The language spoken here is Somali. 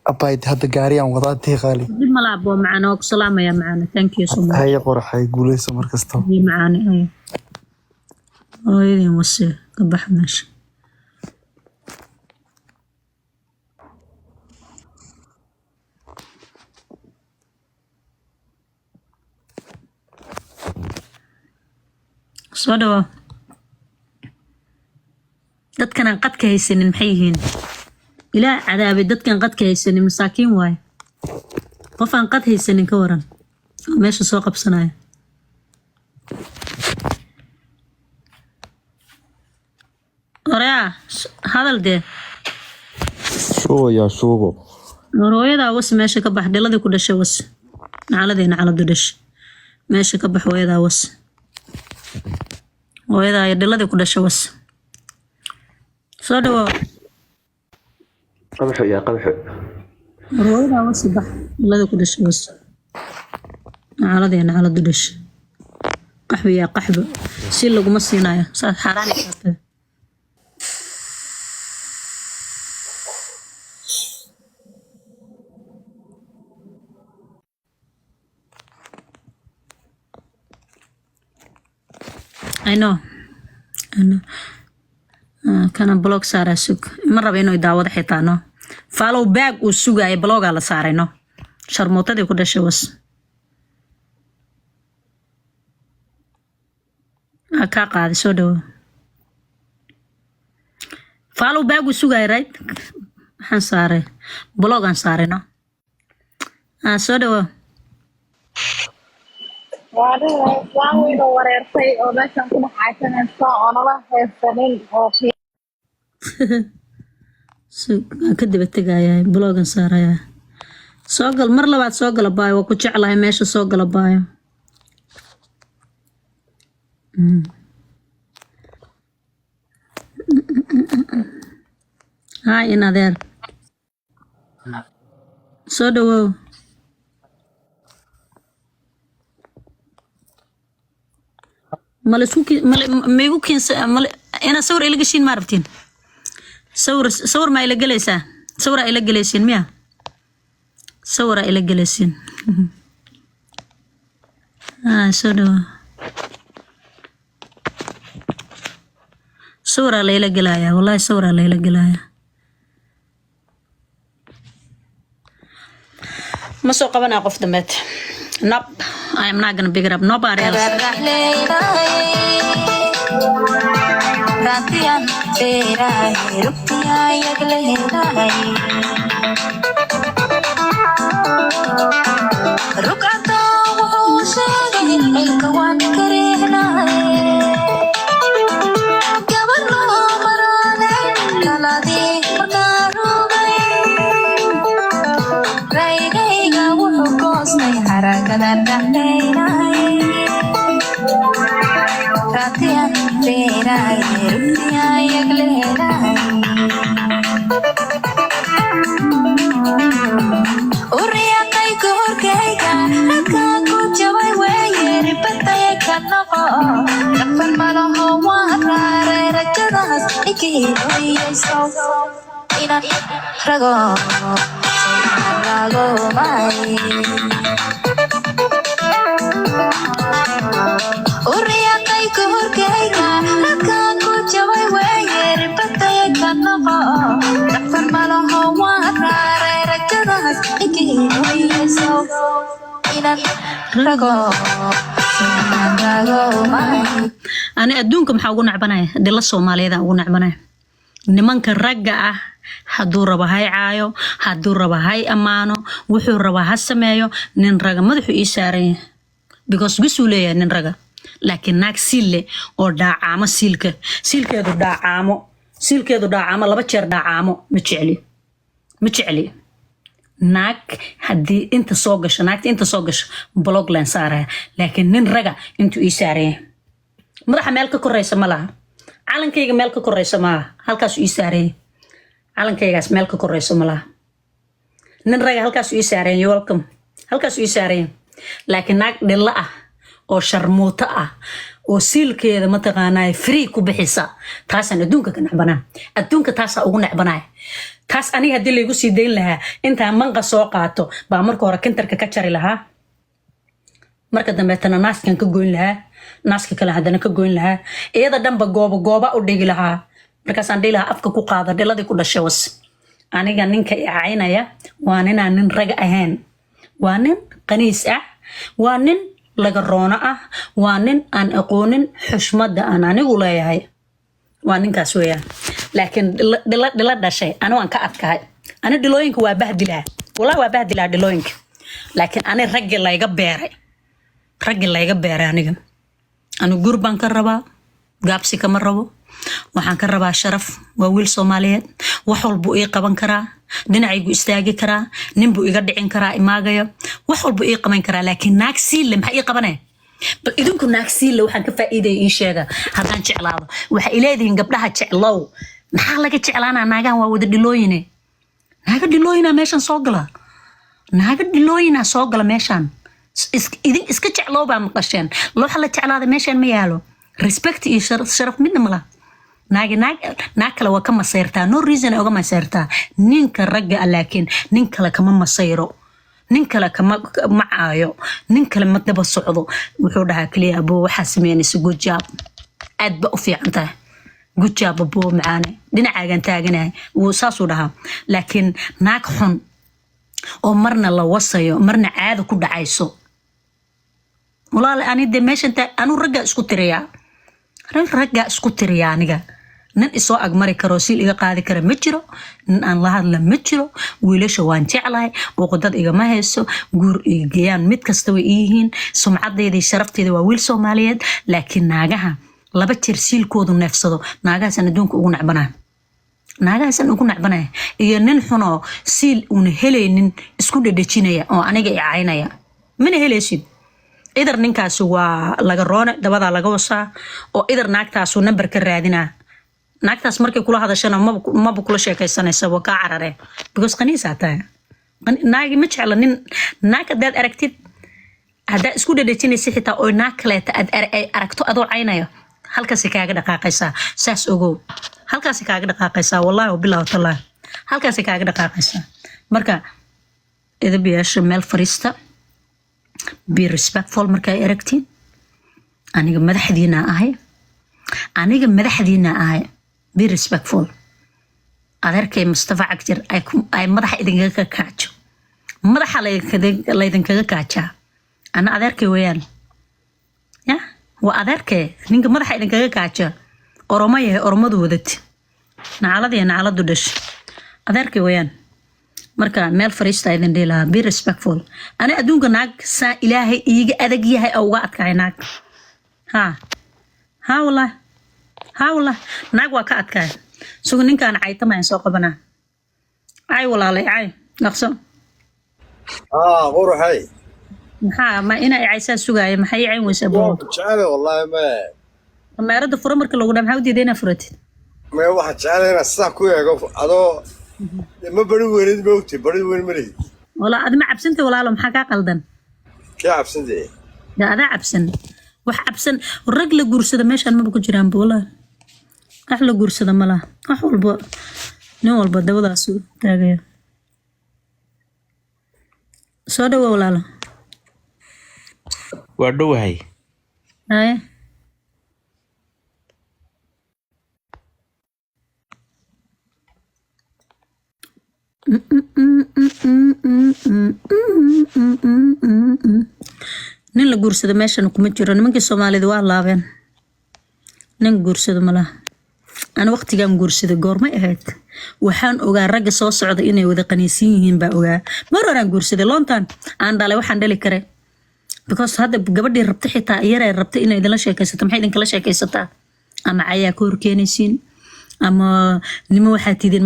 أبايد هذا قاريان وضعتي غالي دي ملعبو معانا وسلام يا معانا ثانك يو سو ماتش هاي قرح هاي قولي سمر كستو دي معانا اي وصي قبح ماشي صدوا dadkan aan qadka haysanin maxay yihiin ilaa cadaabay dadkan qadka haysanin masaakiin waay qof aan qad haysanin ka waran oo meesha soo qabsanaya oraa hadal dee شو يا شو hooyadaa was meesha ka bax dhiladii ku dhashay was nacaladayna caladu dhashay meesha ka bax hooyadaa was hooyadaa iyo dhiladii ku dhashay was soo dhawow قبحوا يا قبحوا hooyadaa was bax dhiladii ku dhashay was nacaladayna caladu dhashay qaxwi yaa qaxbo si laguma siinayo saas xaaraani kaatay I know. Kana blog saara sug ma raba inuu daawado xitaa no follow back uu sugay bloga la saaray no sharmootadii ku dhashay was ka qaadi soo dhawo follow back uu sugay right waxaan saaray blogan saaray no soo dhawo waan weyno wareertay oo meeshan ku dhaxaysanaysa oo nala haysanin oo ka daba tegayaa blogan saaraya soo gal mar labaad soo gala baayo waa ku jeclahay meesha soo gala baayo hay in adeer soo dhawow maigu keensa ina sawir ila gashiin ma rabtiin sawir ma ila galaysaa sawira ila galaysiin miya sawira ila galaysiin soo dhawo sawira la ila galaya wallahi sawira la ila galaya ma soo qabanaa qof dambeed nope I am not gonna pick it up nobody else Ratian tera ruktiya yaglehai rukato shagi ilkawan karehnai kabarlo marane kaladi makarugai raigaiga wuxuu goosnay xarakadan dhahnay Ratian tera ruktiya yaglehai Uriya kay korkayga halka ku jabay weeyri batay kanaqo nafan malaho waare rajadaas ikiilayso ina rago mai Uriya kay korkayga halka ku jabay weeyri batay kanaqo nafan malaho waare rajadaas ikiilayso ina rago mai ani adduunka maxaa ugu nacbanaya dila Soomaaliyeed ugu nacbanaya nimanka ragga ah hadduu rabo hay caayo hadduu rabo hay amaano wuxuu rabo ha sameeyo nin raga madaxu ii saaran yahay because gisuu leeyahay nin raga laakiin naag siille oo dhaacaamo siilkeedu dhaacaamo laba jeer dhaacaamo ma jecli naag haddii inta soo gasho naagta inta soo gasho blog laan saaraya laakiin nin raga intuu ii saaran yahay madaxa meel ka koraysa ma laha calankayga meel ka koraysa ma laha halkaas ii saaran yahay calankaygaas meel ka koraysa ma laha nin raga halkaas ii saaran yahay welcome halkaas ii saaran yahay laakiin naag dhilla ah oo sharmuuto ah oo siilkeeda mataqaanaa free ku bixisa taasaan adduunka ka necbanaa adduunka taasaa ugu necbanaa taas aniga haddii laygu sii dayn lahaa intaan manqa soo qaato baa marka hore kintarka ka jari lahaa marka dambeetana naaskan ka goyn lahaa naaska kale haddana ka goyn lahaa iyada dhanba gooba u dhigi lahaa markaasaan dhihi lahaa afka ku qaada dhiladii ku dhashay was aniga ninka i caynaya waa ninaan nin raga ahayn waa nin qaniis ah waa nin laga roono ah waa nin aan aqoonin xushmadda aan anigu leeyahay waa ninkaas weeyaan laakiin dhila dhashay anigu aan ka adkahay ani dhilooyinka waa bahdilaa walaa waa bahdilaa dhilooyinka laakiin ani raggi layga beeray aniga anigu gur baan ka rabaa gaabsi kama rabo waxaan ka rabaa sharaf waa wiil Soomaaliyeed wax walba ii qaban karaa dhinacaygu istaagi karaa ninbuu iga dhicin karaa imaagaya wax walba ii qaban karaa laakiin naag siile maxaa ii qabanay bal idinku naag siile waxaan ka faa'iiday ii sheega haddaan jeclaado waxa ileediin gabdhaha jeclow maxaa laga jeclaanaa naagaan waa wada dhilooyine naaga dhilooyina meeshan soo gala meeshan idin iska jeclow baa maqasheen waxa la jeclaada meeshan ma yaalo respect iyo sharaf midna ma laha naag kale waa ka masayrtaa no reason uga masayrtaa ninka ragga laakiin nin kale kama masayro nin kale kama macaayo nin kale ma daba socdo wuxuu dhahaa kaliya aboo waxaa sameynaysa good job aad ba u fiican tahay good job aboo macaane dhinacaagan taaganahay wuu saasuu dhahaa laakiin naag xun oo marna la wasayo marna caado ku dhacayso walaal ani de meeshan anu ragga isku tiriyaa aniga nin isoo agmari karo siil iga qaadi kara ma jiro nin aan la hadla ma jiro wiilasha waan jeclahay uqdad igama hayso guur igayaan mid kasta way yihiin sumcadeeda iyo sharafteeda waa wiil Soomaaliyeed laakiin naagaha laba jeer siilkoodu neefsado naagahaasan adduunka ugu nacbanaya iyo nin xuno siil una helaynin isku dhadhajinaya oo aniga i caynaya mana helaysid idar ninkaas waa laga roone dabada laga wasaa oo idar naagtaas number ka raadinaa naagtaas markay kula hadashana maba kula sheekaysanaysa waa kaa carare because qaniisaa tahay naagi ma jecla nin naag haddaad aragtid haddaad isku dhadhajinaysa xitaa oo naag kaleeta aad aragto adoo caynayo halkaasi kaaga dhaqaaqaysaa saas ogow halkaasi kaaga dhaqaaqaysaa wallahi wabillahi tallahi halkaasi kaaga dhaqaaqaysaa marka edabiyaasha meel fariista be respectful markay aragtiin aniga madaxdiina ahay be respectful adeerkay Mustafa Cagtir ay madaxa idinkaga kaajo madaxa laydinkaga kaajaa ana adeerkay weeyaan ya waa adeerkay ninka madaxa idinkaga kaaja oromo yahay oromadu wadati nacaladu dhash adeerkay weeyaan marka meel fariista idin dheelaa be respectful ana adduunka naag saa ilaahay iiga adag yahay oo uga adkaay naag ha wallah naag waa ka adkaay sugu ninkaan caytamayn soo qabanaa ay walaalay ay naqso quruxay maxaa ma ina caysaa sugaaya maxay cayn weysa boo jecel wallahi ma meerada furo marka lagu dhamaa u diidayna furatid ma waxa jecel sax ku eego adoo ma bari weynid moogti bari weyn ma lihid wala adma cabsanta walaalo maxaa ka qaldan ka cabsantay adaa cabsan wax cabsan rag la guursada meeshan ma ku jiraan boola wax la guursada ma laha wax walba nin walba dabadaas taagaya soo dhawo walaalo waa dhowahay haye nin la guursado meeshan kuma jiro nimankii Soomaalida waa laabeen nin guursado malaha ana waqtigan guursaday goormay ahayd waxaan ogaa ragga soo socda inay wada qaniisin yihiin baa ogaa mar horaan guursaday loontaan aan dhalay waxaan dhali karay because hadda gabadhii rabta xitaa iyara rabta inay idinla sheekaysato maxay idinkala sheekaysataa ama cayaa ka horkeenaysiin ama nimo waxaa tidin